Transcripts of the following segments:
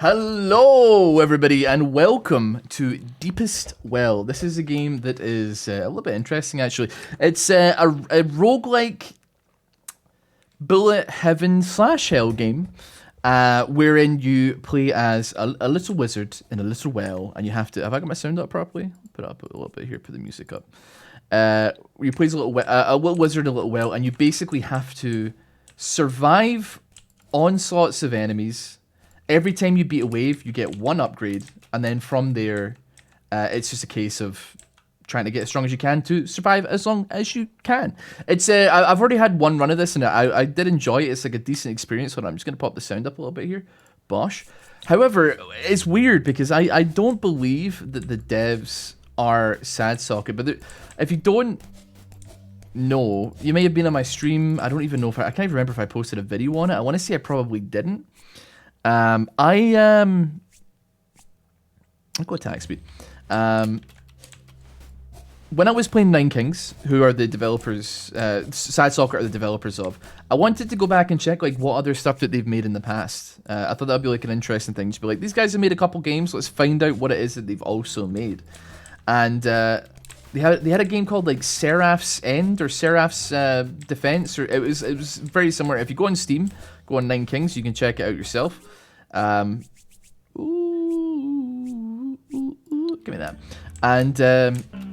Hello, everybody, and welcome to Deepest Well. This is a game that is a little bit interesting, actually. It's a roguelike bullet heaven slash hell game, wherein you play as a little wizard in a little well, and you have to. Have I got my sound up properly? Put it up a little bit here. Put the music up. You play as a little wizard in a little well, and you basically have to survive onslaughts of enemies. Every time you beat a wave, you get one upgrade, and then from there, it's just a case of trying to get as strong as you can to survive as long as you can. It's I've already had one run of this, and I did enjoy it. It's like a decent experience. Hold on, I'm just going to pop the sound up a little bit here. Bosh. However, it's weird because I don't believe that the devs are sad socket, but if you don't know, you may have been on my stream. I don't even know if I can't even remember if I posted a video on it. I want to say I probably didn't. I'll go attack speed. When I was playing Nine Kings, who are the developers, Sad Soccer are the developers of, I wanted to go back and check like what other stuff that they've made in the past. I thought that'd be like an interesting thing to be like, these guys have made a couple games. Let's find out what it is that they've also made. And they had a game called like Seraph's End or Seraph's Defense, or it was very similar. If you go on Steam, go on Nine Kings, you can check it out yourself. Give me that. And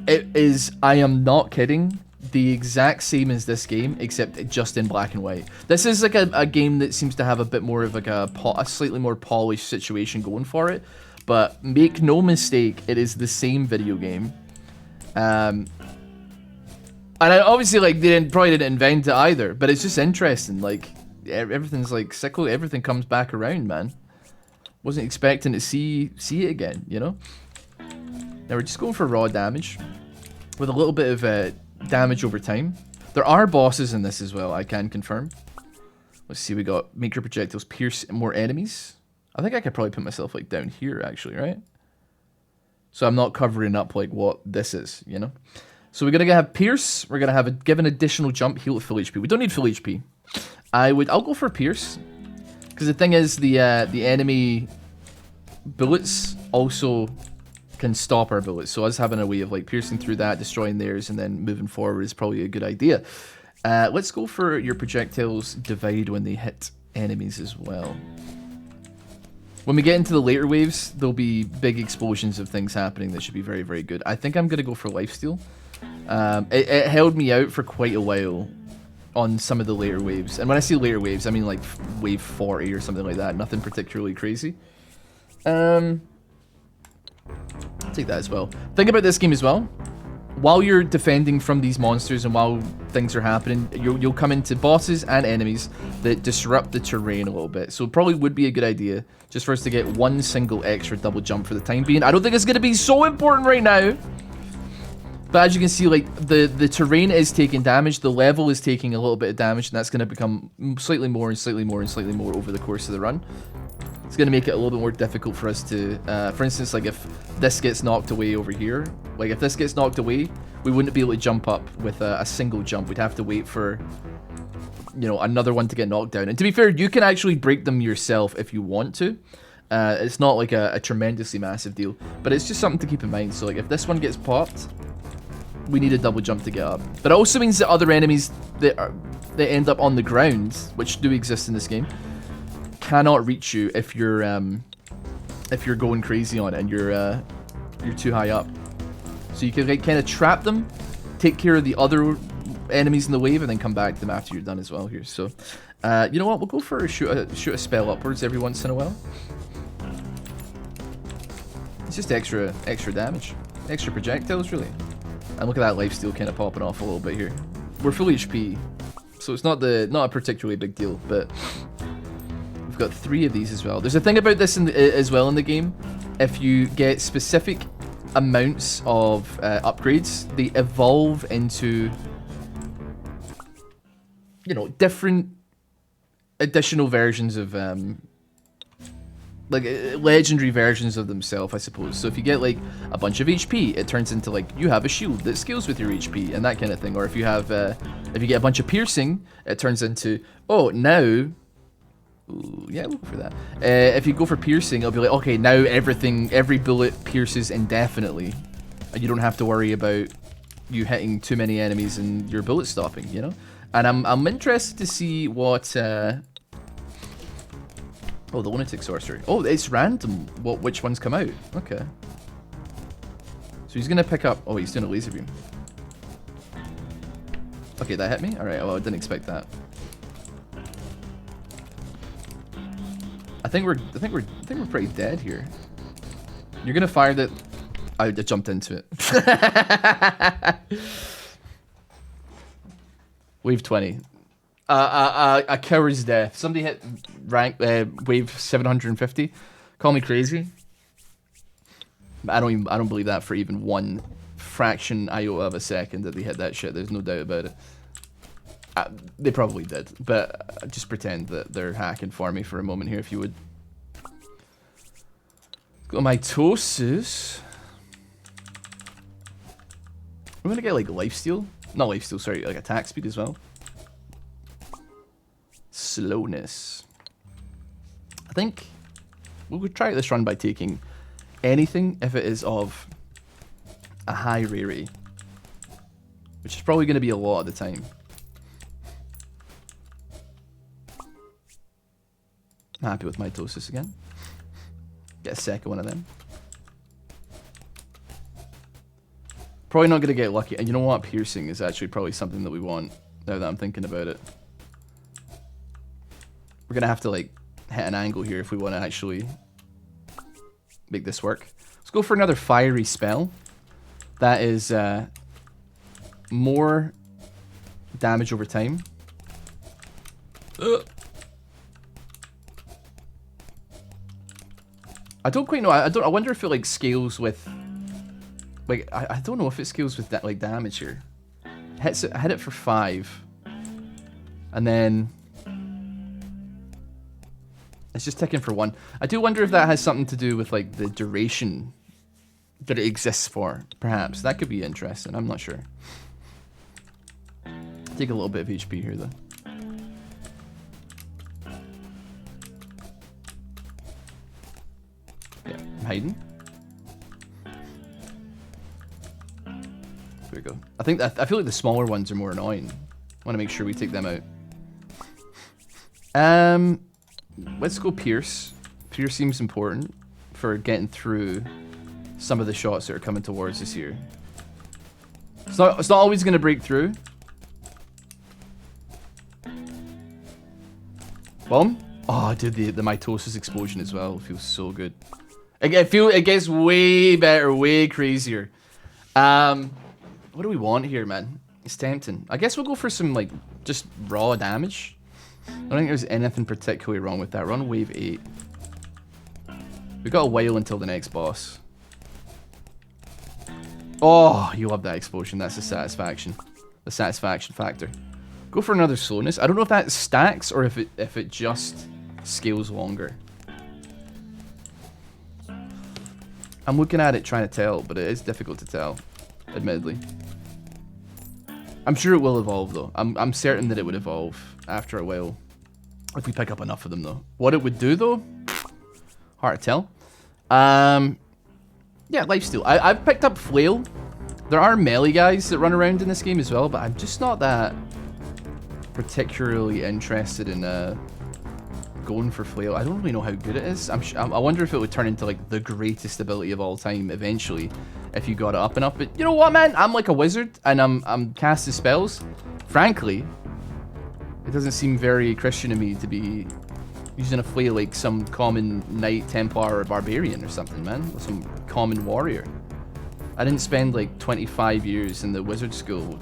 it is, I am not kidding, the exact same as this game, except just in black and white. This is like a game that seems to have a bit more of like a slightly more polished situation going for it. But make no mistake, it is the same video game. And obviously, like, they probably didn't invent it either, but it's just interesting. Like, everything's like cyclical, everything comes back around, man. Wasn't expecting to see it again, you know? Now we're just going for raw damage with a little bit of damage over time. There are bosses in this as well, I can confirm. Let's see, we got make your projectiles pierce more enemies. I think I could probably put myself like down here actually, right? So I'm not covering up like what this is, you know? So we're gonna have pierce, we're gonna have give an additional jump, heal at full HP. We don't need full HP. I'll go for pierce. Because the thing is, the enemy bullets also can stop our bullets. So us having a way of like piercing through that, destroying theirs, and then moving forward is probably a good idea. Let's go for your projectiles divide when they hit enemies as well. When we get into the later waves, there'll be big explosions of things happening that should be very, very good. I think I'm going to go for lifesteal. It held me out for quite a while on some of the later waves. And when I say later waves, I mean like wave 40 or something like that. Nothing particularly crazy. I'll take that as well. Think about this game as well. While you're defending from these monsters and while things are happening, you'll come into bosses and enemies that disrupt the terrain a little bit. So it probably would be a good idea just for us to get one single extra double jump for the time being. I don't think it's going to be so important right now. But as you can see, like, the terrain is taking damage, the level is taking a little bit of damage, and that's going to become slightly more and slightly more and slightly more over the course of the run. It's going to make it a little bit more difficult for us to, for instance, like, if this gets knocked away over here, like, if this gets knocked away, we wouldn't be able to jump up with a single jump. We'd have to wait for, you know, another one to get knocked down. And to be fair, you can actually break them yourself if you want to. It's not, like, a tremendously massive deal, but it's just something to keep in mind. So, like, if this one gets popped, we need a double jump to get up. But it also means that other enemies that end up on the ground, which do exist in this game, cannot reach you if you're going crazy on it and you're too high up. So you can like, kind of trap them, take care of the other enemies in the wave, and then come back to them after you're done as well here. So you know what? We'll go for shoot a spell upwards every once in a while. It's just extra damage, extra projectiles really. And look at that lifesteal kind of popping off a little bit here. We're full HP, so it's not a particularly big deal, but we've got 3 of these as well. There's a thing about this as well in the game. If you get specific amounts of upgrades, they evolve into, you know, different additional versions of like legendary versions of themselves, I suppose. So if you get like a bunch of HP, it turns into like you have a shield that scales with your HP and that kind of thing. Or if you have if you get a bunch of piercing, it turns into, oh, now Ooh, yeah, we'll go for that. If you go for piercing, it'll be like, okay, now every bullet pierces indefinitely. And you don't have to worry about you hitting too many enemies and your bullet stopping, you know? And I'm interested to see what... oh, the Lunatic Sorcerer. Oh, it's random which ones come out. Okay. So he's going to pick up... Oh, he's doing a laser beam. Okay, that hit me? Alright, well, I didn't expect that. I think we're pretty dead here. You're gonna fire that. I jumped into it. Wave 20. A coward's death. Somebody hit rank wave 750. Call me crazy. I don't believe that for even one fraction iota of a second that they hit that shit. There's no doubt about it. They probably did, but just pretend that they're hacking for me for a moment here, if you would. Got mitosis. I'm gonna get like lifesteal, not lifesteal, sorry, like attack speed as well. Slowness. I think we'll try this run by taking anything if it is of a high rarity, which is probably going to be a lot of the time. I'm happy with mitosis again. Get a second one of them. Probably not going to get lucky. And you know what? Piercing is actually probably something that we want, now that I'm thinking about it. We're going to have to like hit an angle here if we want to actually make this work. Let's go for another fiery spell. That is more damage over time. I don't quite know. I wonder if it like scales with. Like I don't know if it scales with that like damage here. Hit it for 5, and then it's just ticking for 1. I do wonder if that has something to do with like the duration that it exists for. Perhaps that could be interesting. I'm not sure. Take a little bit of HP here though. Yeah, I'm hiding. There we go. I feel like the smaller ones are more annoying. I want to make sure we take them out. Let's go Pierce. Pierce seems important for getting through some of the shots that are coming towards us here. It's not always going to break through. Boom. Oh, dude, the mitosis explosion as well feels so good. It gets way better, way crazier. What do we want here, man? It's tempting. I guess we'll go for some like just raw damage. I don't think there's anything particularly wrong with that. We're on wave 8. We've got a while until the next boss. Oh, you love that explosion. That's the satisfaction. The satisfaction factor. Go for another slowness. I don't know if that stacks or if it just scales longer. I'm looking at it trying to tell, but it is difficult to tell, admittedly. I'm sure it will evolve though. I'm certain that it would evolve after a while. If we pick up enough of them though. What it would do though? Hard to tell. Yeah, lifesteal. I've picked up Flail. There are melee guys that run around in this game as well, but I'm just not that particularly interested in going for Flail. I don't really know how good it is. I wonder if it would turn into like the greatest ability of all time eventually if you got it up and up. But you know what, man? I'm like a wizard and I'm casting spells. Frankly, it doesn't seem very Christian to me to be using a Flail like some common Knight, Templar, or Barbarian or something, man. Or some common warrior. I didn't spend like 25 years in the wizard school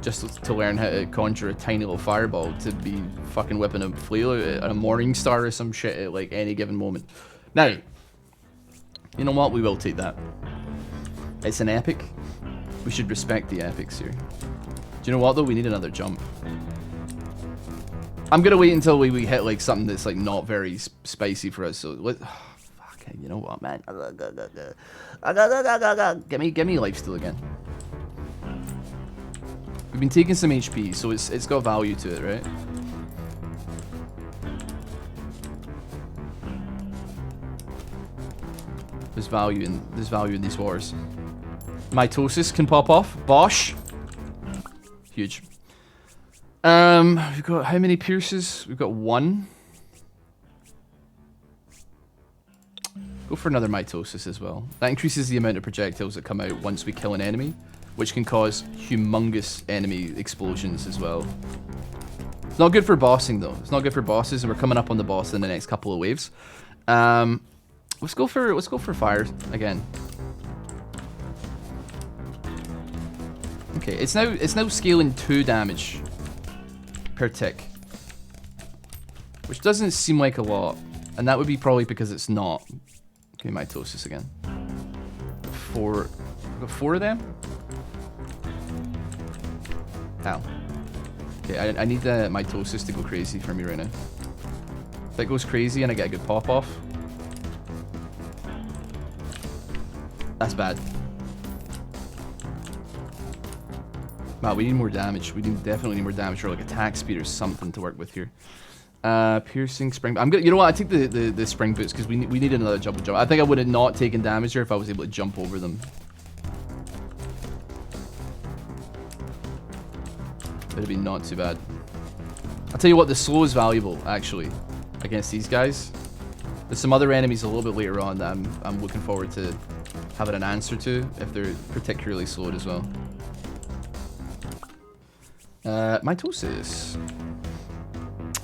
just to learn how to conjure a tiny little fireball to be fucking whipping a Flail at a Morning Star or some shit at like any given moment. Now, you know what? We will take that. It's an epic. We should respect the epics here. Do you know what though? We need another jump. I'm gonna wait until we hit like something that's like not very spicy for us. So let. Oh, fuck. You know what, man? Give me lifesteal again. We've been taking some HP, so it's got value to it, right? There's value in these wars. Mitosis can pop off. Bosh. Huge. We've got how many pierces? We've got 1. Go for another mitosis as well. That increases the amount of projectiles that come out once we kill an enemy, which can cause humongous enemy explosions as well. It's not good for bossing though. It's not good for bosses, and we're coming up on the boss in the next couple of waves. Let's go for fire again. Okay, it's now scaling 2 damage per tick, which doesn't seem like a lot, and that would be probably because it's not. Okay, mitosis again. 4. We've got 4 of them. Ow. Okay, I need the mitosis to go crazy for me right now. If it goes crazy and I get a good pop off, that's bad. Wow, we need more damage. We definitely need more damage, or like attack speed or something to work with here. Piercing spring. I'm gonna. You know what? I take the spring boots because we need another jump. I think I would have not taken damage here if I was able to jump over them. It'd be not too bad. I'll tell you what, the slow is valuable actually against these guys. There's some other enemies a little bit later on that I'm looking forward to having an answer to if they're particularly slowed as well. Mitosis.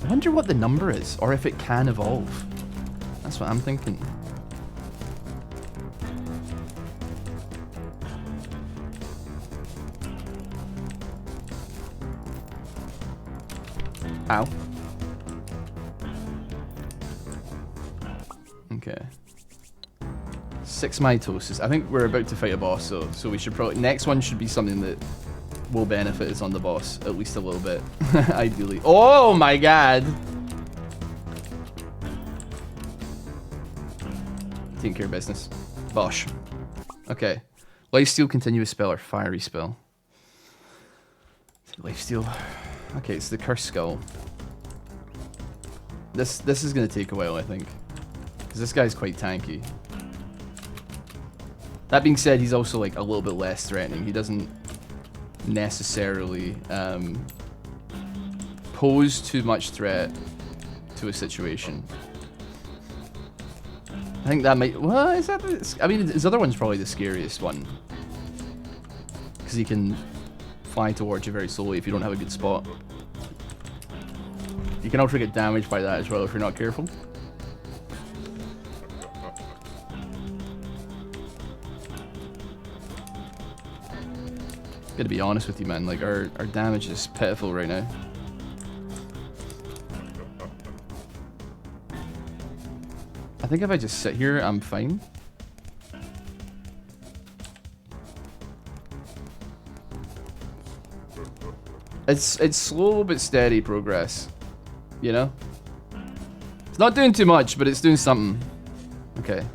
I wonder what the number is, or if it can evolve. That's what I'm thinking. Ow. Okay. 6 mitosis. I think we're about to fight a boss, so we should probably... Next one should be something that will benefit us on the boss, at least a little bit, ideally. Oh my god! Taking care of business. Bosh. Okay. Lifesteal, continuous spell, or fiery spell. Lifesteal. Okay, it's the cursed skull. This is gonna take a while, I think, because this guy's quite tanky. That being said, he's also like a little bit less threatening. He doesn't necessarily pose too much threat to a situation. I think that might... Well, is that... I mean, his other one's probably the scariest one, because he can fly towards you very slowly if you don't have a good spot. You can also get damaged by that as well if you're not careful. Gotta be honest with you, man, like our damage is pitiful right now. I think if I just sit here, I'm fine. It's slow but steady progress, you know? It's not doing too much, but it's doing something. Okay.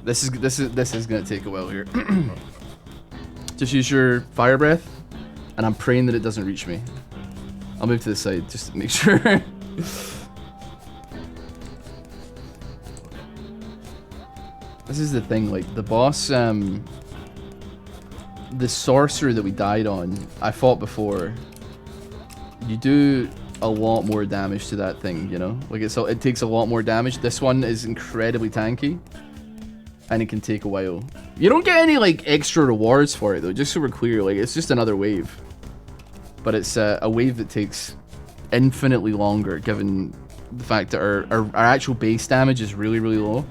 This is gonna take a while here. Just use your fire breath, and I'm praying that it doesn't reach me. I'll move to the side just to make sure. This is the thing, like the boss, the sorcerer that we died on, I fought before. You do a lot more damage to that thing, you know? Like it takes a lot more damage. This one is incredibly tanky, and it can take a while. You don't get any like extra rewards for it though, just so we're clear. Like it's just another wave, but it's a wave that takes infinitely longer, given the fact that our actual base damage is really low.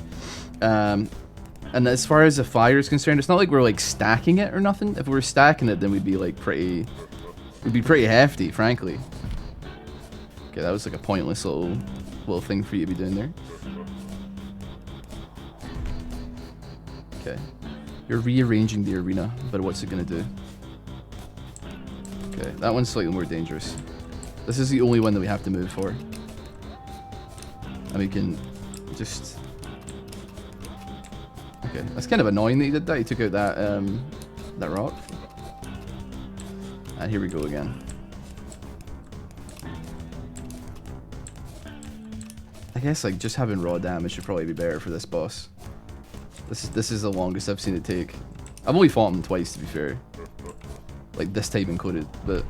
And as far as the fire is concerned, it's not like we're like stacking it or nothing. If we were stacking it, then we'd be like pretty hefty, frankly. Okay, that was like a pointless little thing for you to be doing there. Okay, you're rearranging the arena, but what's it gonna do? Okay, that one's slightly more dangerous. This is the only one that we have to move for, and we can just... Okay, that's kind of annoying that he did that. He took out that that rock. And here we go again. I guess like just having raw damage should probably be better for this boss. This is the longest I've seen it take. I've only fought him twice, to be fair. Like this time included, but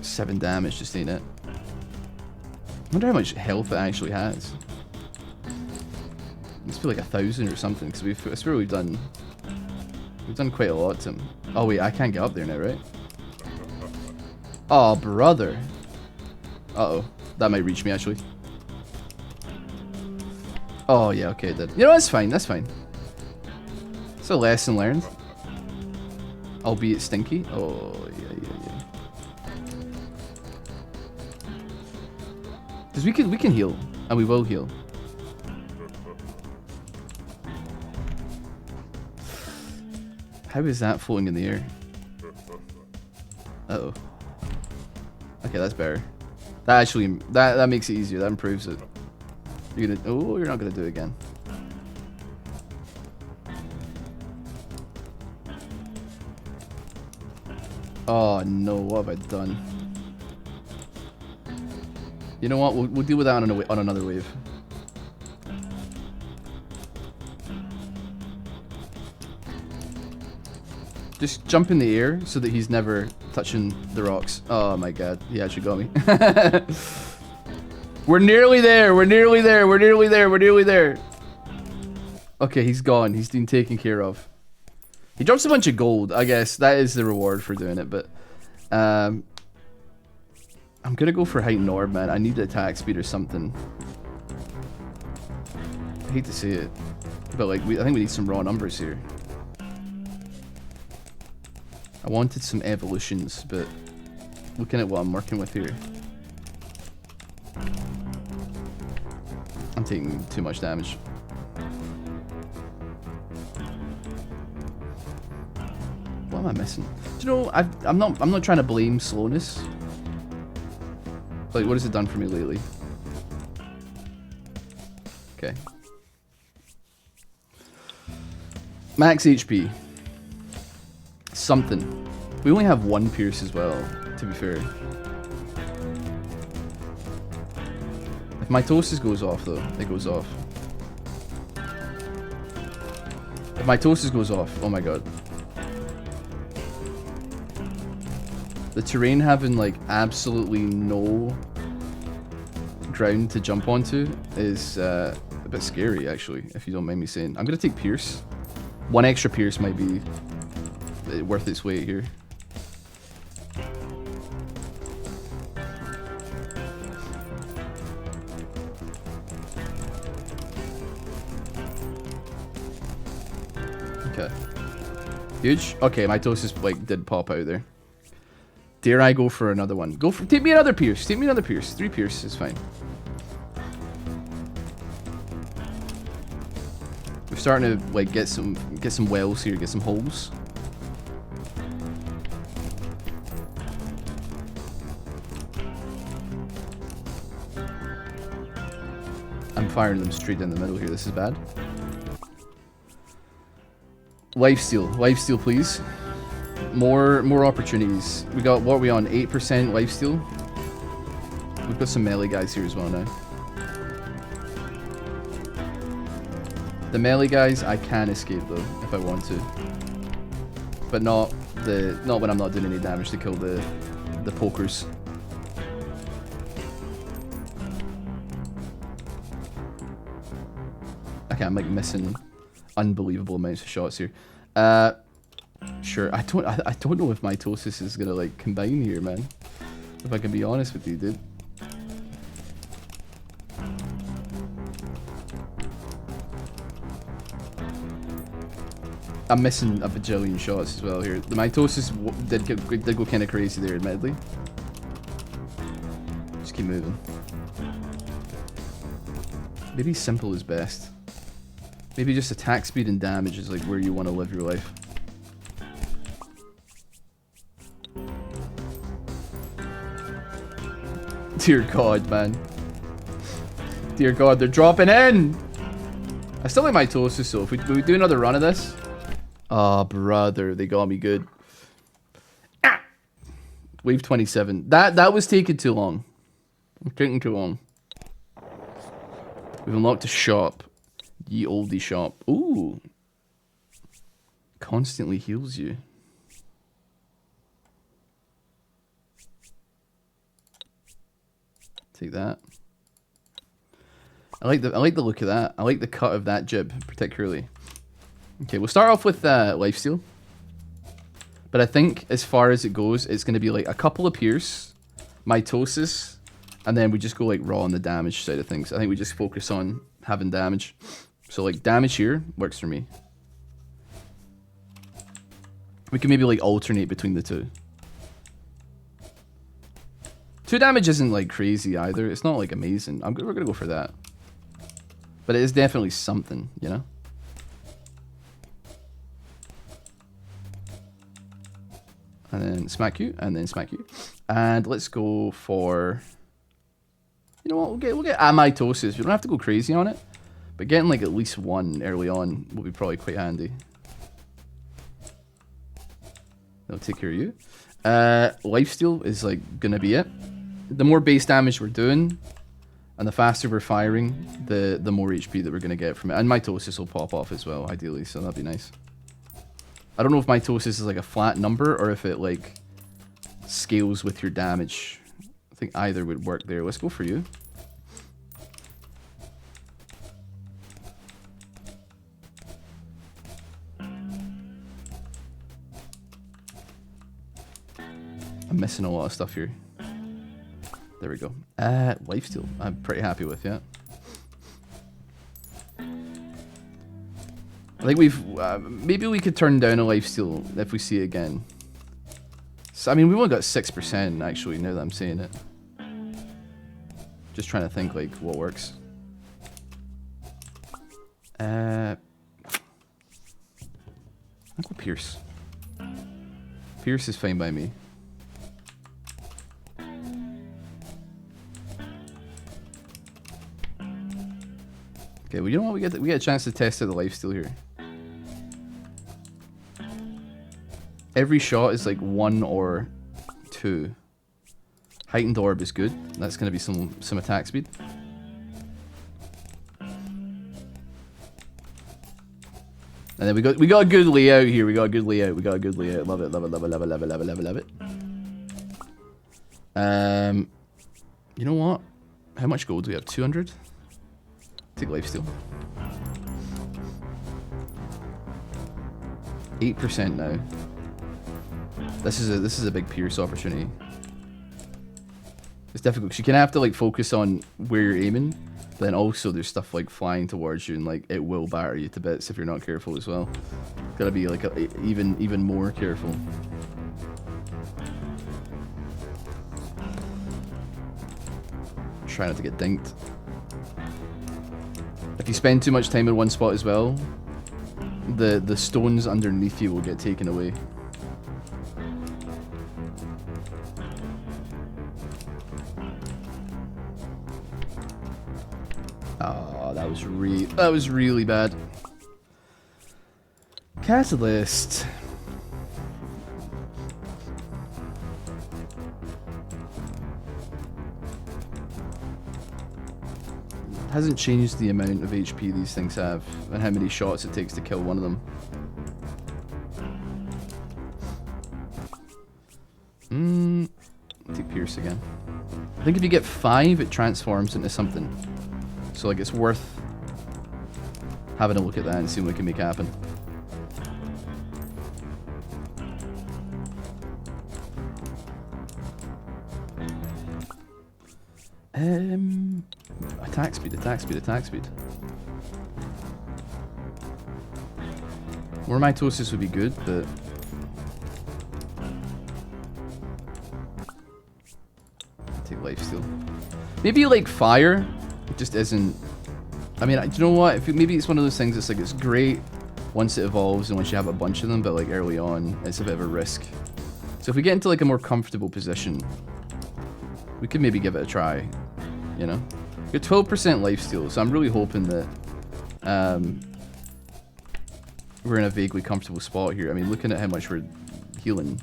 7 damage just ain't it. I wonder how much health it actually has. It must be like 1,000 or something, because I swear we've done quite a lot to him. Oh wait, I can't get up there now, right? Oh brother. Uh-oh. That might reach me actually. Oh yeah, okay, it did. You know, that's fine, that's fine. It's a lesson learned. Albeit stinky. Oh yeah. Because we can heal, and we will heal. How is that floating in the air? Uh-oh. Okay, that's better. That actually, that makes it easier. That improves it. You're gonna, oh, you're not gonna do it again. Oh no, what have I done? You know what? We'll deal with that on another wave. Just jump in the air so that he's never touching the rocks. Oh my god, he actually got me. We're nearly there. We're nearly there. We're nearly there. We're nearly there. Okay, he's gone. He's been taken care of. He drops a bunch of gold. I guess that is the reward for doing it. But I'm gonna go for heightened orb, man. I need attack speed or something. I hate to say it, but like I think we need some raw numbers here. I wanted some evolutions, but looking at what I'm working with here, I'm taking too much damage. What am I missing? Do you know, I'm not trying to blame slowness. Like, what has it done for me lately? Okay. Max HP. Something. We only have 1 pierce as well, to be fair. If mitosis goes off though, it goes off. If mitosis goes off, oh my god. The terrain having like absolutely no ground to jump onto is a bit scary actually, if you don't mind me saying. I'm gonna take pierce. 1 extra pierce might be worth its weight here. Okay. Huge. Okay, mitosis like did pop out there. Dare I go for another one? Take me another pierce. Take me another pierce. 3 pierce is fine. We're starting to like get some wells here, get some holes. I'm firing them straight down the middle here. This is bad. Lifesteal, please. More opportunities. We got, what are we on? 8% lifesteal. We've got some melee guys here as well now. The melee guys I can escape though if I want to, but not when I'm not doing any damage to kill the pokers. Okay, I'm like missing unbelievable amounts of shots here. Sure, I don't know if mitosis is gonna like combine here, man. If I can be honest with you, dude. I'm missing a bajillion shots as well here. The mitosis did go kind of crazy there, admittedly. Just keep moving. Maybe simple is best. Maybe just attack speed and damage is like where you want to live your life. Dear God, man. Dear God, they're dropping in! I still like mitosis, so if we do another run of this. Oh, brother, they got me good. Ah! Wave 27. That was taking too long. Taking too long. We've unlocked a shop. Ye oldie shop. Ooh. Constantly heals you. Take that. I like the look of that. I like the cut of that jib particularly. Okay, we'll start off with lifesteal. But I think as far as it goes, it's going to be like a couple of pierce, mitosis, and then we just go like raw on the damage side of things. I think we just focus on having damage. So like damage here works for me. We can maybe like alternate between the two. 2 damage isn't like crazy either. It's not like amazing. We're gonna go for that. But it is definitely something, you know? And then smack you, and then smack you. And let's go for... You know what, we'll get amitosis. We don't have to go crazy on it. But getting like at least 1 early on will be probably quite handy. That'll take care of you. Lifesteal is like gonna be it. The more base damage we're doing, and the faster we're firing, the more HP that we're gonna get from it. And mitosis will pop off as well, ideally, so that'd be nice. I don't know if mitosis is like a flat number or if it like scales with your damage. I think either would work there. Let's go for you. I'm missing a lot of stuff here. There we go. Lifesteal. I'm pretty happy with, yeah. I think we've... maybe we could turn down a lifesteal if we see it again. So, I mean, we've only got 6% actually, now that I'm saying it. Just trying to think, like, what works. I'll go Pierce. Pierce is fine by me. Okay, well, you know what? We get a chance to test out the lifesteal here. Every shot is like 1 or 2. Heightened orb is good. That's gonna be some attack speed. And then we got a good layout here. We got a good layout. Love it. Love it. You know what? How much gold do we have? 200. Take lifesteal. 8% now. This is a big pierce opportunity. It's difficult because you kind of have to like focus on where you're aiming, but then also there's stuff like flying towards you and like it will batter you to bits if you're not careful as well. Gotta be like even more careful. Try not to get dinked. If you spend too much time in one spot as well, the stones underneath you will get taken away. Oh, that was really bad. Catalyst. Hasn't changed the amount of HP these things have and how many shots it takes to kill one of them. Take Pierce again. I think if you get 5, it transforms into something. So like it's worth having a look at that and seeing what we can make happen. Attack speed. More mitosis would be good, but take lifesteal. Maybe like fire just isn't. I mean, do you know what? Maybe it's one of those things that's like it's great once it evolves and once you have a bunch of them, but like early on, it's a bit of a risk. So if we get into like a more comfortable position, we could maybe give it a try. You know, we got 12% lifesteal, so I'm really hoping that we're in a vaguely comfortable spot here. I mean, looking at how much we're healing.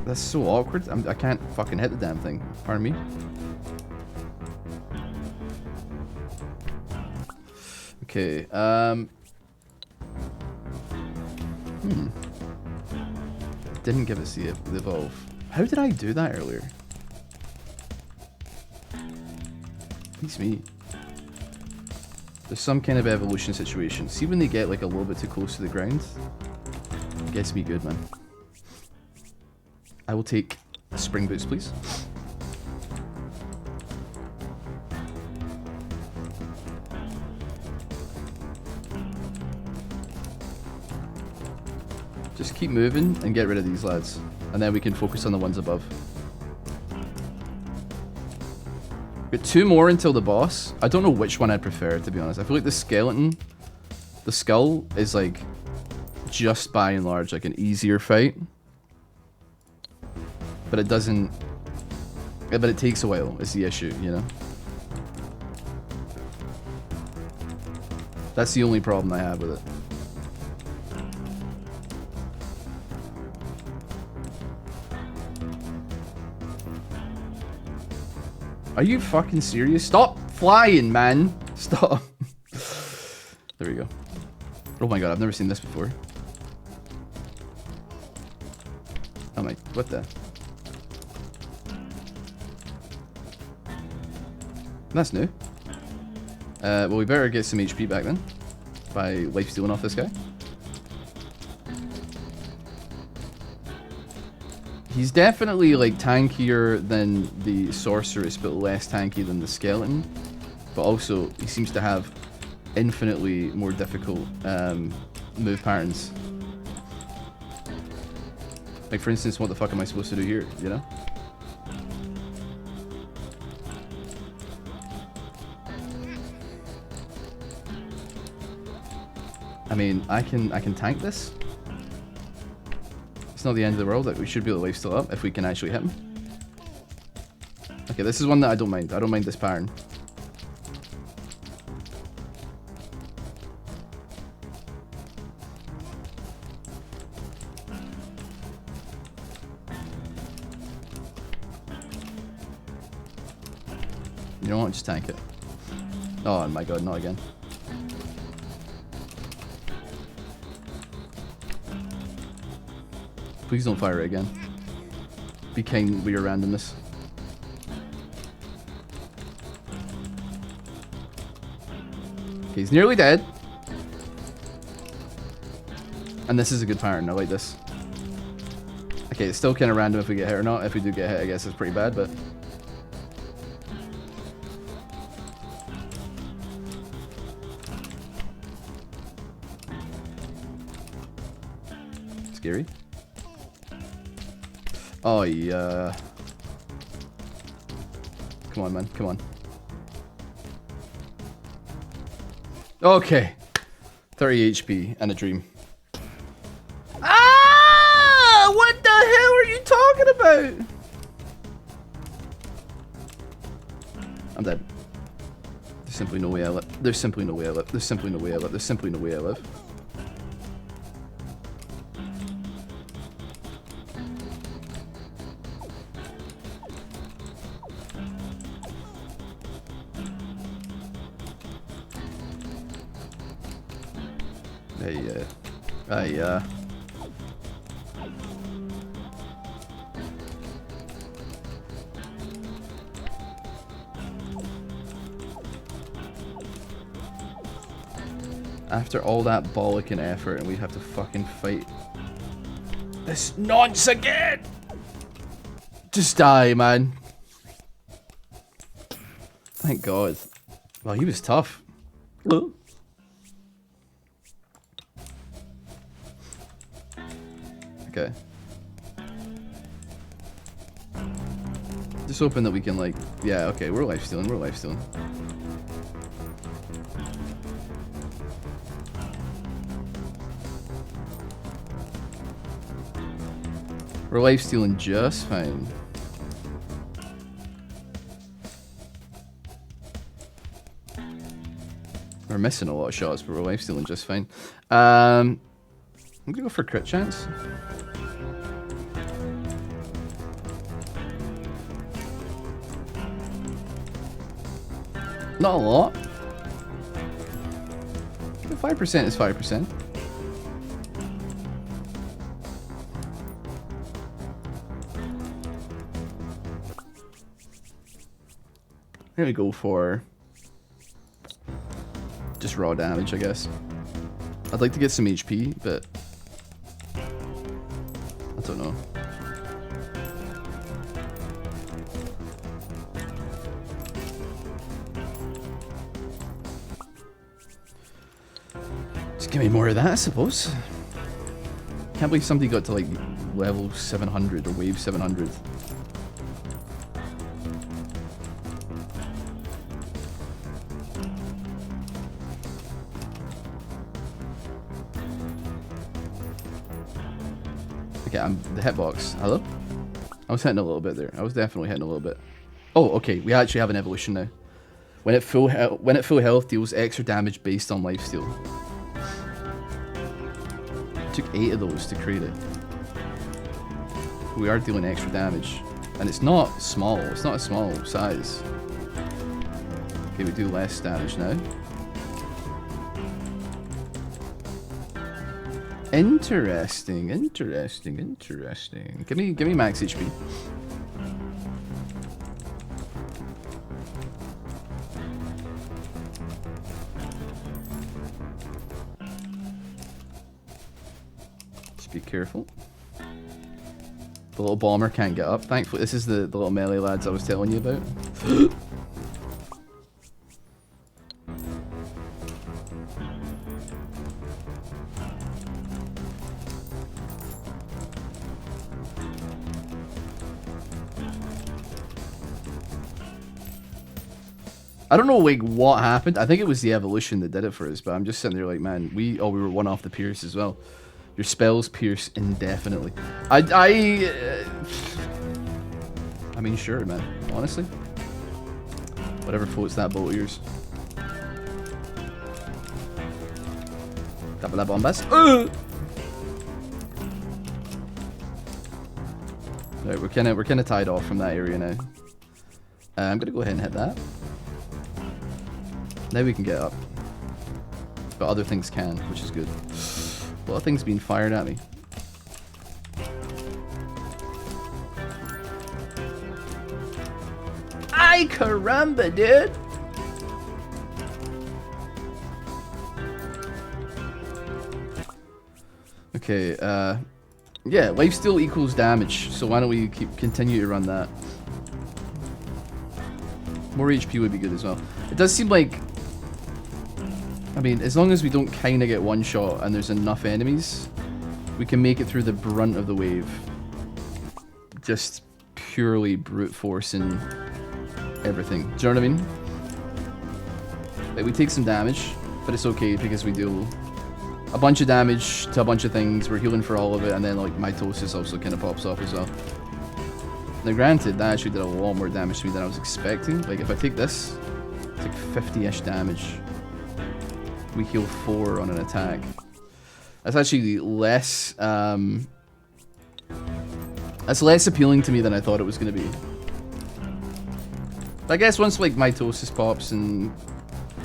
That's so awkward. I can't fucking hit the damn thing. Pardon me. Okay, Didn't give us the evolve. How did I do that earlier? Beats me. There's some kind of evolution situation. See when they get like a little bit too close to the ground? It gets me good, man. I will take spring boots, please. Just keep moving and get rid of these lads. And then we can focus on the ones above. Got 2 more until the boss. I don't know which one I'd prefer, to be honest. I feel like the skeleton, the skull, is like just by and large like an easier fight. But it doesn't... But it takes a while, is the issue, you know? That's the only problem I have with it. Are you fucking serious? Stop flying, man! Stop. There we go. Oh my god, I've never seen this before. Oh my... What the... That's new. Well, we better get some HP back then. By life stealing off this guy. He's definitely like tankier than the sorceress, but less tanky than the skeleton. But also, he seems to have infinitely more difficult move patterns. Like for instance, what the fuck am I supposed to do here, you know? I mean, I can tank this. It's not the end of the world. Like, we should be able to lifesteal up if we can actually hit him. Okay, this is one that I don't mind. I don't mind this pattern. You know what? Just tank it. Oh my god, not again. Please don't fire it again. Be kind with your randomness. Okay, he's nearly dead. And this is a good pattern. I like this. Okay, it's still kind of random if we get hit or not. If we do get hit, I guess it's pretty bad, but... Scary. Oh, yeah. Come on, man. Come on. Okay. 30 HP and a dream. Ah! What the hell are you talking about? I'm dead. There's simply no way I live. There's simply no way I live. There's simply no way I live. There's simply no way I live. After all that bollock and effort, and we have to fucking fight this nonce again! Just die, man. Thank God. Well, he was tough. Hello. Okay. Just hoping that we can, like... Yeah, okay, we're life stealing, we're life stealing. We're life stealing just fine. We're missing a lot of shots, but we're lifestealing just fine. I'm gonna go for crit chance. Not a lot. 5% is 5%. I'm gonna go for just raw damage, I guess. I'd like to get some HP, but I don't know. Just give me more of that, I suppose. Can't believe somebody got to like level 700 or wave 700. Okay, the hitbox. Hello? I was hitting a little bit there. I was definitely hitting a little bit. Oh, okay. We actually have an evolution now. When at full health, deals extra damage based on lifesteal. It took 8 of those to create it. We are dealing extra damage, and it's not small. It's not a small size. Okay, we do less damage now. Interesting, interesting, interesting. Give me max HP. Just be careful. The little bomber can't get up. Thankfully, this is the little melee lads I was telling you about. I don't know like what happened. I think it was the evolution that did it for us, but I'm just sitting there like, man, we were one off the pierce as well. Your spells pierce indefinitely. I mean, sure, man. Honestly, whatever floats that boat of yours. Double bombas. Right, we're kind of tied off from that area now. I'm gonna go ahead and hit that. Now we can get up. But other things can, which is good. A lot of things being fired at me. Ay caramba, dude! Okay, yeah, lifesteal equals damage, so why don't we continue to run that? More HP would be good as well. It does seem like, I mean, as long as we don't kind of get one shot and there's enough enemies, we can make it through the brunt of the wave. Just purely brute forcing everything. Do you know what I mean? Like, we take some damage, but it's okay because we deal a bunch of damage to a bunch of things. We're healing for all of it, and then like mitosis also kind of pops off as well. Now granted, that actually did a lot more damage to me than I was expecting. Like, if I take this, it's like 50-ish damage. We heal 4 on an attack. That's actually less, that's less appealing to me than I thought it was going to be. But I guess once, like, mitosis pops and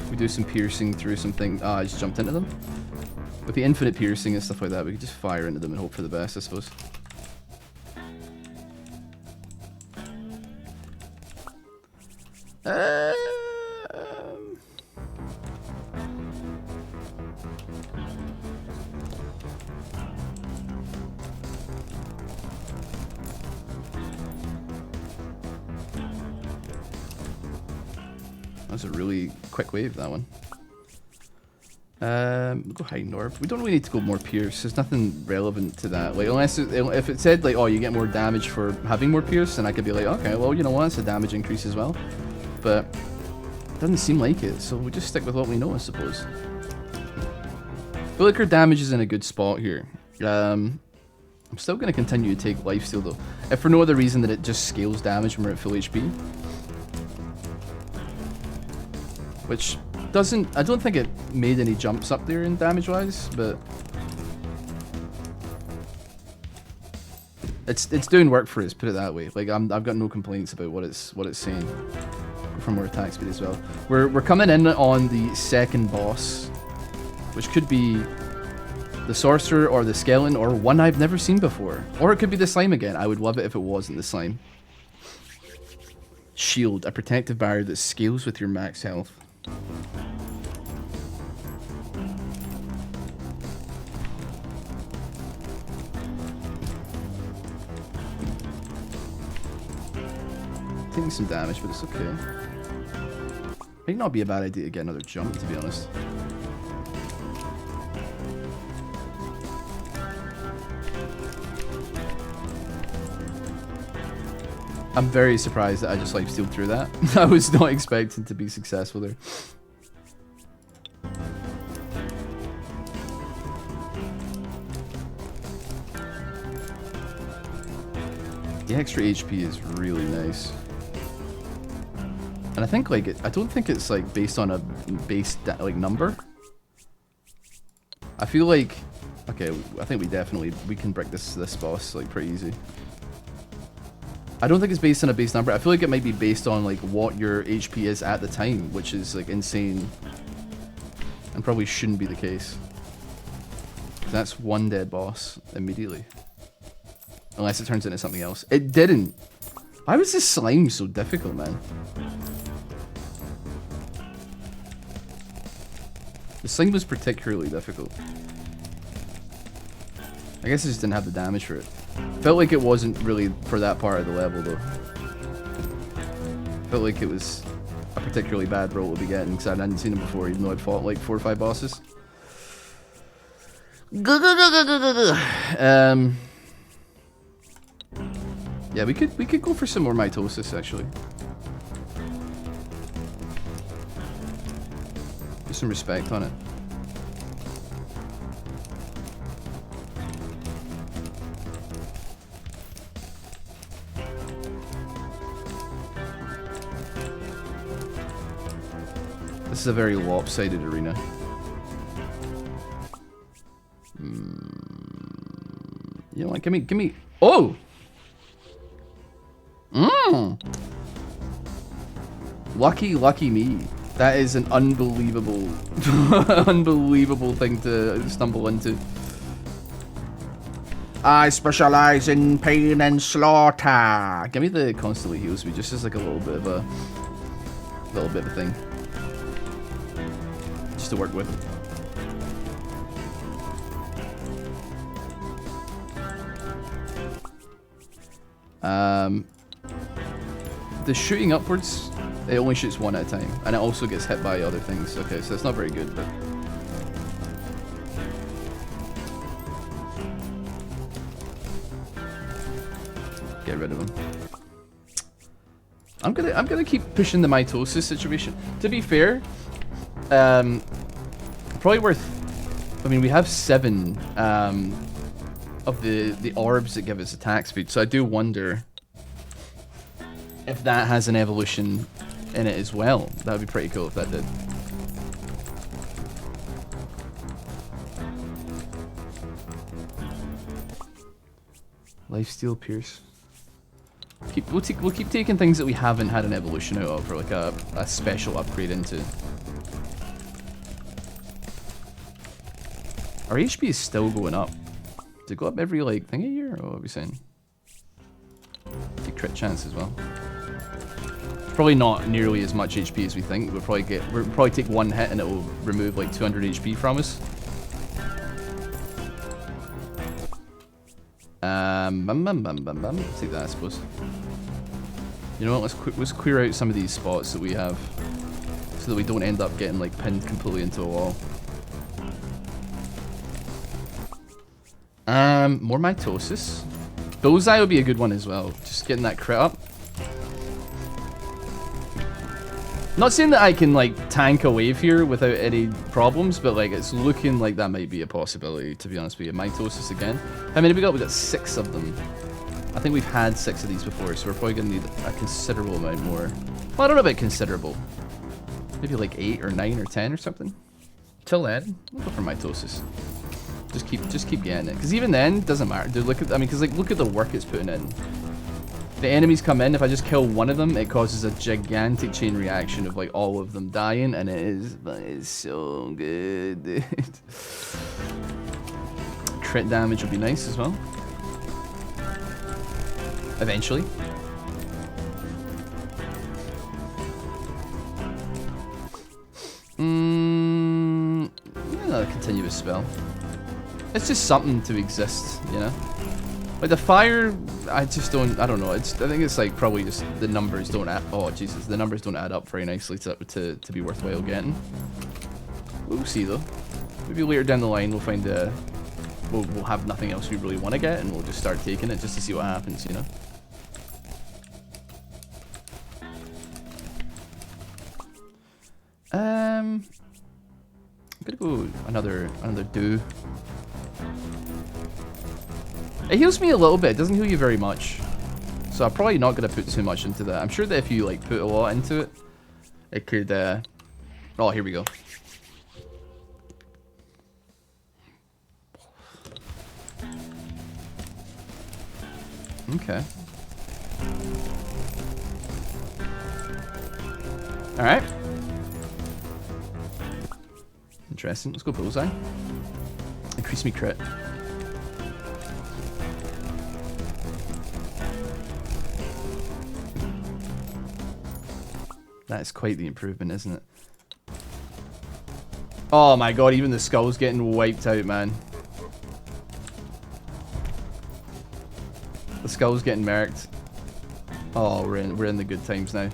we do some piercing through something... I just jumped into them. With the infinite piercing and stuff like that, we can just fire into them and hope for the best, I suppose. That was a really quick wave, that one. We'll go high north. We don't really need to go more pierce. There's nothing relevant to that. Like, unless if it said like, oh, you get more damage for having more pierce, then I could be like, okay, well, you know what, it's a damage increase as well. But it doesn't seem like it, so we just stick with what we know, I suppose. I feel like our damage is in a good spot here. I'm still going to continue to take lifesteal though, if for no other reason that it just scales damage when we're at full HP. Which doesn't... I don't think it made any jumps up there in damage-wise, but... It's doing work for us, put it that way. Like, I've got no complaints about what it's saying. From our attack speed as well. We're coming in on the second boss, which could be the sorcerer or the skeleton or one I've never seen before. Or it could be the slime again. I would love it if it wasn't the slime. Shield, a protective barrier that scales with your max health. Taking some damage, but it's okay. Might not be a bad idea to get another jump, to be honest. I'm very surprised that I just lifestealed through that. I was not expecting to be successful there. The extra HP is really nice. And I think like I don't think it's like based on a base like number. I feel like okay, I think we can break this boss like pretty easy. I don't think it's based on a base number. I feel like it might be based on like what your HP is at the time, which is like insane. And probably shouldn't be the case. That's one dead boss immediately. Unless it turns into something else. It didn't. Why was this slime so difficult, man? The slime was particularly difficult. I guess I just didn't have the damage for it. Felt like it wasn't really for that part of the level, though. Felt like it was a particularly bad roll to be getting, because I hadn't seen him before, even though I'd fought like 4 or 5 bosses. Yeah, we could go for some more mitosis, actually. Put some respect on it. This is a very lopsided arena. You know what? Give me. Oh. Lucky me. That is an unbelievable, unbelievable thing to stumble into. I specialize in pain and slaughter. Give me the constantly heal speed, just as like a little bit of a thing, just to work with. The shooting upwards, it only shoots one at a time, and it also gets hit by other things. Okay, so it's not very good, but get rid of him. I'm gonna keep pushing the mitosis situation. To be fair, probably worth. I mean, we have 7 of the orbs that give us attack speed, so I do wonder if that has an evolution in it as well. That would be pretty cool if that did. Lifesteal Pierce. We'll keep taking things that we haven't had an evolution out of, or like a special upgrade into. Our HP is still going up. Does it go up every like thing a year, or what are we saying? The crit chance as well. Probably not nearly as much HP as we think. We'll probably take 1 hit and it will remove like 200 HP from us. Take that, I suppose. You know what? Let's clear out some of these spots that we have, so that we don't end up getting like pinned completely into a wall. More mitosis. Bullseye would be a good one as well. Just getting that crit up. Not saying that I can like tank a wave here without any problems, but like it's looking like that might be a possibility, to be honest with you. Mitosis again. How many have we got? We got 6 of them. I think we've had 6 of these before, so we're probably gonna need a considerable amount more. Well, I don't know about considerable. Maybe like 8 or 9 or 10 or something. Till then, we'll go for mitosis. Just keep getting it. Because even then, it doesn't matter. Dude, look at, I mean, because like, look at the work it's putting in. The enemies come in, if I just kill one of them, it causes a gigantic chain reaction of like all of them dying, and it's so good, dude. Crit damage would be nice as well. Eventually. Another continuous spell. It's just something to exist, you know? Like the fire, I don't know. I think it's like probably just the numbers don't add, oh Jesus, the numbers don't add up very nicely to be worthwhile getting. We'll see though. Maybe later down the line we'll find we'll have nothing else we really want to get and we'll just start taking it just to see what happens, you know? I'm gonna go another do. It heals me a little bit, it doesn't heal you very much. So I'm probably not gonna put too much into that. I'm sure that if you like put a lot into it, it could oh, here we go. Okay. Alright. Interesting. Let's go bullseye. Increase me crit. That is quite the improvement, isn't it? Oh my god, even the skull's getting wiped out, man. The skull's getting merked. Oh, we're in the good times now.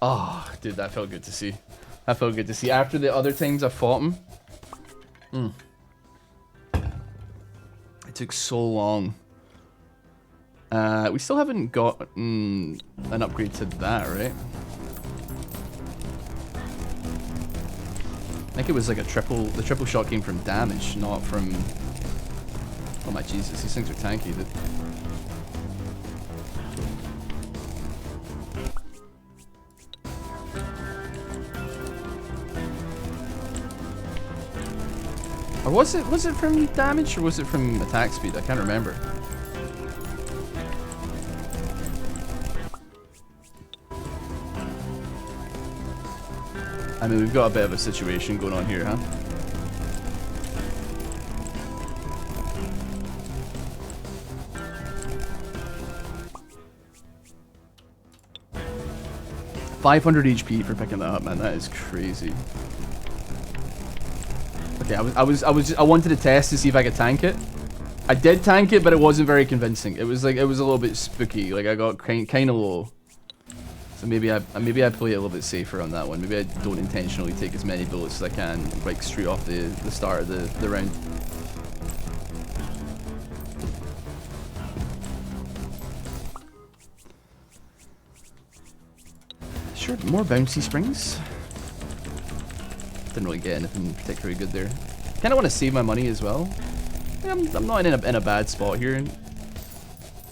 Oh, dude, that felt good to see. That felt good to see. After the other times I fought him. It took so long. We still haven't got an upgrade to that, right? I think it was like the triple shot came from damage, not from... Oh my Jesus, these things are tanky, dude. Or was it from damage or was it from attack speed? I can't remember. I mean, we've got a bit of a situation going on here, huh? $500 HP for picking that up, man. That is crazy. Okay, I wanted to test to see if I could tank it. I did tank it, but it wasn't very convincing. It was a little bit spooky. Like I got kind of low. So maybe I play it a little bit safer on that one. Maybe I don't intentionally take as many bullets as I can, like straight off the start of the round. Sure, more bouncy springs. Didn't really get anything particularly good there. Kind of want to save my money as well. Yeah, I'm not in a bad spot here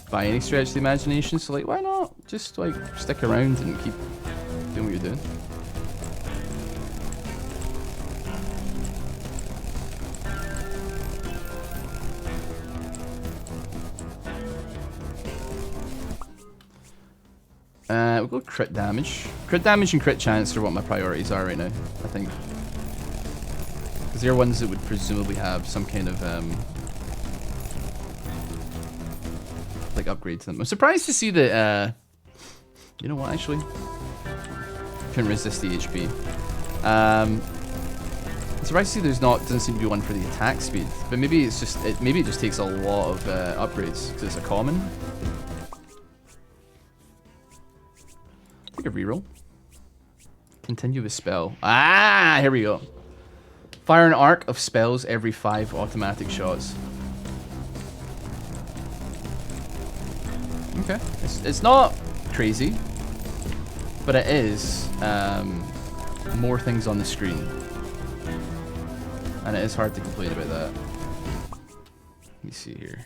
by any stretch of the imagination, so like, why not just like stick around and keep doing what you're doing. We'll go crit damage. Crit damage and crit chance are what my priorities are right now, I think. Because they're ones that would presumably have some kind of like upgrade to them. I'm surprised to see that you know what, actually? Couldn't resist the HP. I'm surprised to see doesn't seem to be one for the attack speed. But maybe it's just maybe it just takes a lot of upgrades because it's a common. Take a reroll. Continue with spell. Ah, here we go. Fire an arc of spells every 5 automatic shots. Okay, it's not crazy, but it is more things on the screen, and it is hard to complain about that. Let me see here.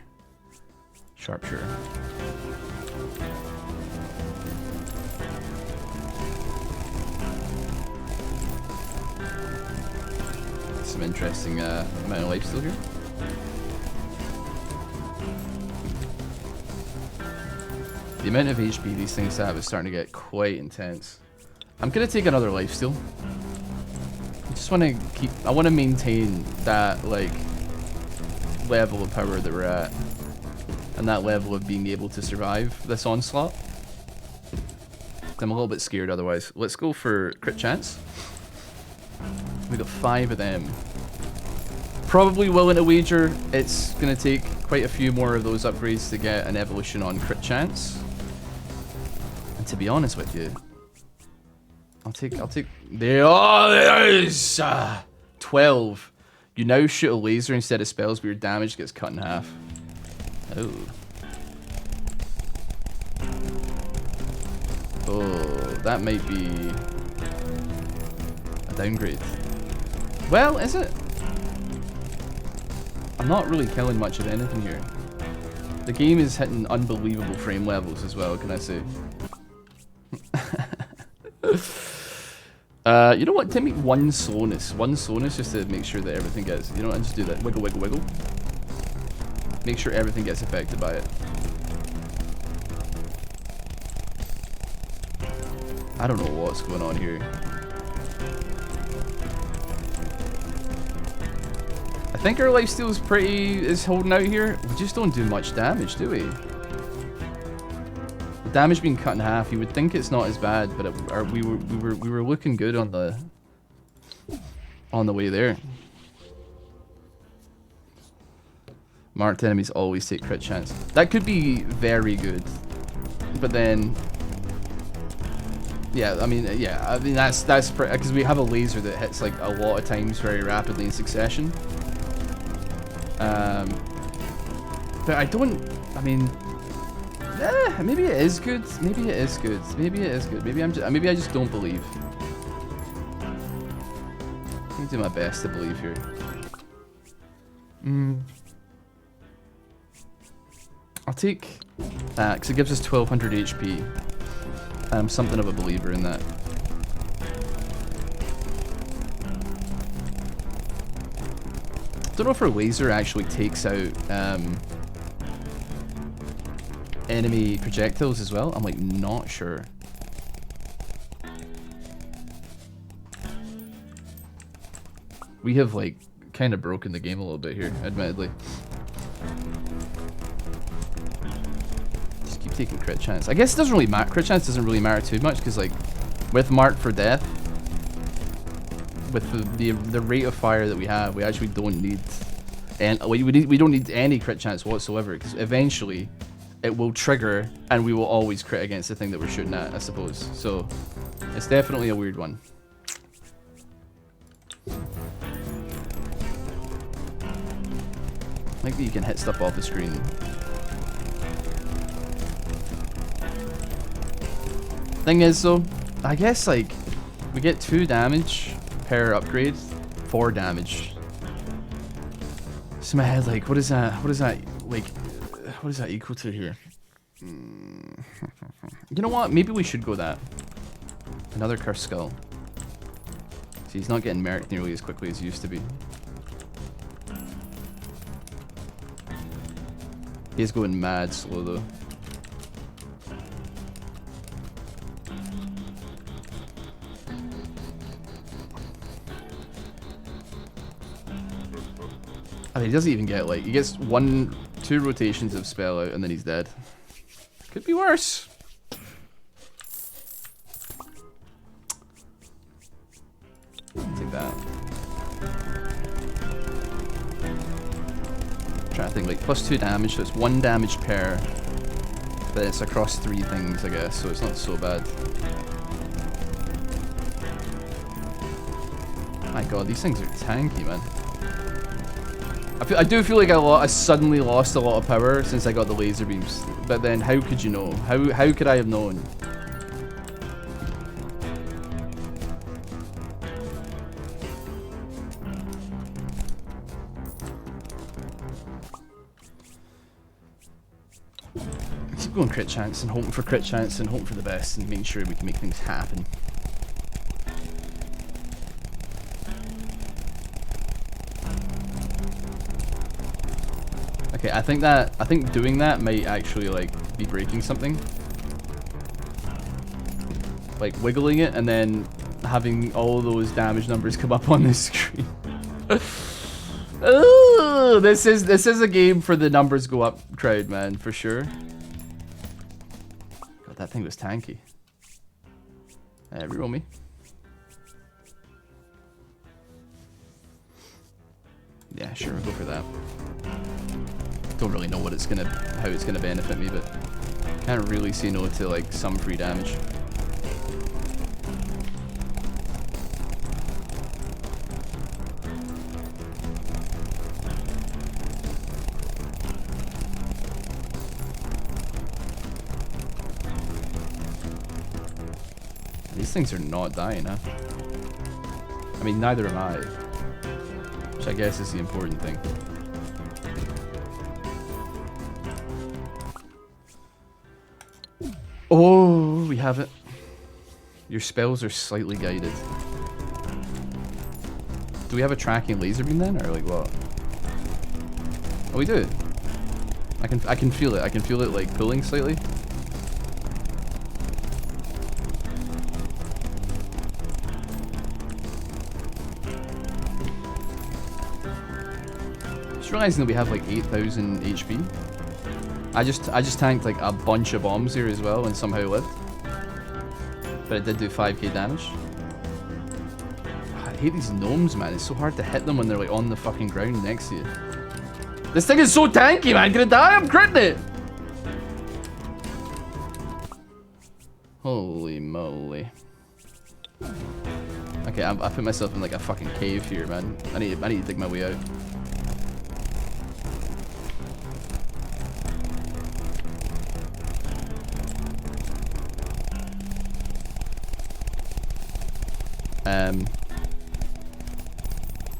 Sharpshooter. some interesting amount of life still here. The amount of HP these things have is starting to get quite intense. I'm gonna take another lifesteal. I just want to keep. I want to maintain that like level of power that we're at, and that level of being able to survive this onslaught. I'm a little bit scared otherwise. Let's go for crit chance. We got 5 of them. Probably willing to wager it's gonna take quite a few more of those upgrades to get an evolution on crit chance. And to be honest with you, I'll take there. Oh, there is 12. You now shoot a laser instead of spells, but your damage gets cut in half. Oh. Oh, that might be a downgrade. Well, is it? I'm not really killing much of anything here. The game is hitting unbelievable frame levels as well, can I say? You know what? Take me one slowness just to make sure that everything gets, you know what, just do that. Wiggle, wiggle, wiggle. Make sure everything gets affected by it. I don't know what's going on here. I think our lifesteal is holding out here. We just don't do much damage, do we? The damage being cut in half, you would think it's not as bad, but we were looking good on the way there. Marked enemies always take crit chance. That could be very good, but then. Yeah, I mean that's because we have a laser that hits like a lot of times very rapidly in succession. But I don't. I mean, maybe it is good. Maybe it is good. Maybe it is good. Maybe I just don't believe. Let me do my best to believe here. I'll take that because it gives us 1200 HP. I'm something of a believer in that. Don't know if our laser actually takes out enemy projectiles as well. I'm like not sure. We have like kind of broken the game a little bit here, admittedly. Taking crit chance. I guess it doesn't really matter. Crit chance doesn't really matter too much because, like, with mark for death, with the rate of fire that we have, we actually don't need, and we don't need any crit chance whatsoever because eventually it will trigger and we will always crit against the thing that we're shooting at, I suppose. So it's definitely a weird one. I like that you can hit stuff off the screen. Thing is though, I guess like we get 2 damage per upgrade, 4 damage. So in my head, like, what is that equal to here? You know what? Maybe we should go that. Another cursed skull. See, he's not getting merc nearly as quickly as he used to be. He's going mad slow though. I mean, he doesn't even get, like, he gets 2 rotations of spell out and then he's dead. Could be worse. Take that. I'm trying to think, like, +2 damage, so it's 1 damage per, but it's across 3 things, I guess, so it's not so bad. My god, these things are tanky, man. I do feel like I suddenly lost a lot of power since I got the laser beams. But then, how could you know? How could I have known? Keep going crit chance and hoping for crit chance and hoping for the best and making sure we can make things happen. Okay, I think doing that might actually like be breaking something. Like wiggling it and then having all those damage numbers come up on the screen. Ooh, this is a game for the numbers go up crowd, man, for sure. God, that thing was tanky. Reroll me. Yeah, sure, we'll go for that. Don't really know what how it's gonna benefit me, but can't really say no to like some free damage. These things are not dying, huh? I mean, neither am I. Which I guess is the important thing. Oh, we have it. Your spells are slightly guided. Do we have a tracking laser beam then, or like what? Oh, we do. I can feel it. I can feel it like pulling slightly. Just realizing that we have like 8,000 HP. I just tanked like a bunch of bombs here as well and somehow lived. But it did do 5k damage. I hate these gnomes, man. It's so hard to hit them when they're like on the fucking ground next to you. This thing is so tanky, man. Gonna die? I'm critting it. Holy moly. Okay, I put myself in like a fucking cave here, man. I need to dig my way out.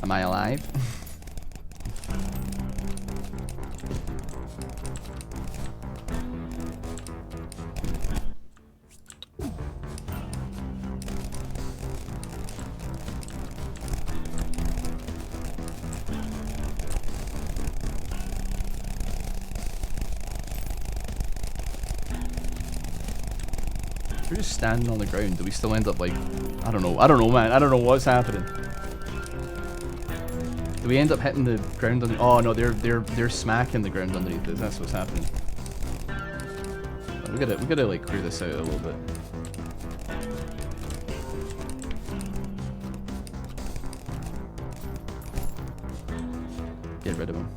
Am I alive? We're just standing on the ground. Do we still end up like... I don't know, man. I don't know what's happening. Do we end up hitting the ground under... Oh, no, they're smacking the ground underneath us. That's what's happening. We gotta like clear this out a little bit. Get rid of him.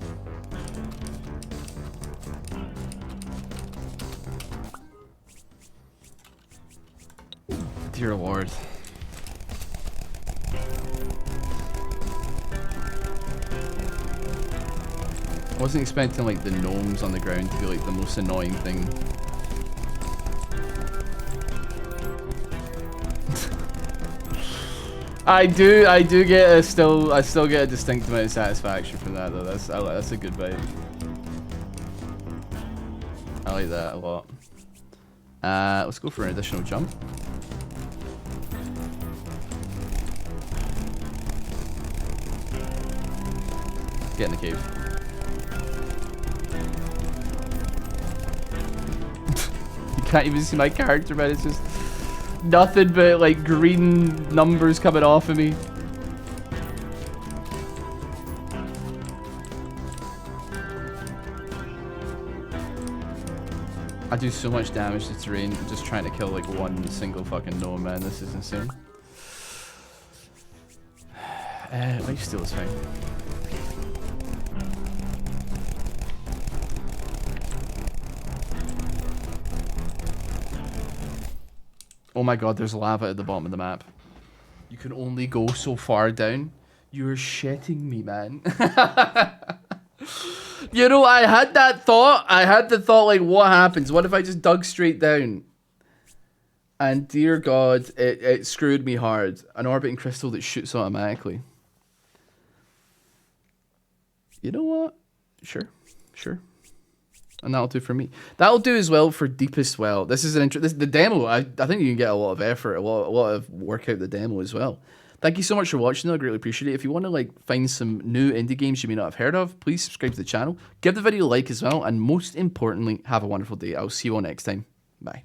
Dear Lord. I wasn't expecting like the gnomes on the ground to be like the most annoying thing. I still get a distinct amount of satisfaction from that though. That's a good vibe. I like that a lot. Let's go for an additional jump. Get in the cave. You can't even see my character, man. It's just nothing but like green numbers coming off of me. I do so much damage to terrain just trying to kill like one single fucking gnome, man. This is insane. Lifesteal is fine. Oh my god, there's lava at the bottom of the map. You can only go so far down. You're shitting me, man. You know, I had that thought. I had the thought, like, what happens? What if I just dug straight down? And dear god, it screwed me hard. An orbiting crystal that shoots automatically. You know what? Sure. Sure. And that'll do for me. That'll do as well for Deepest Well. This is the demo. I think you can get a lot of effort, a lot of work out the demo as well. Thank you so much for watching. I greatly appreciate it. If you want to like find some new indie games you may not have heard of, please subscribe to the channel. Give the video a like as well, and most importantly, have a wonderful day. I'll see you all next time. Bye.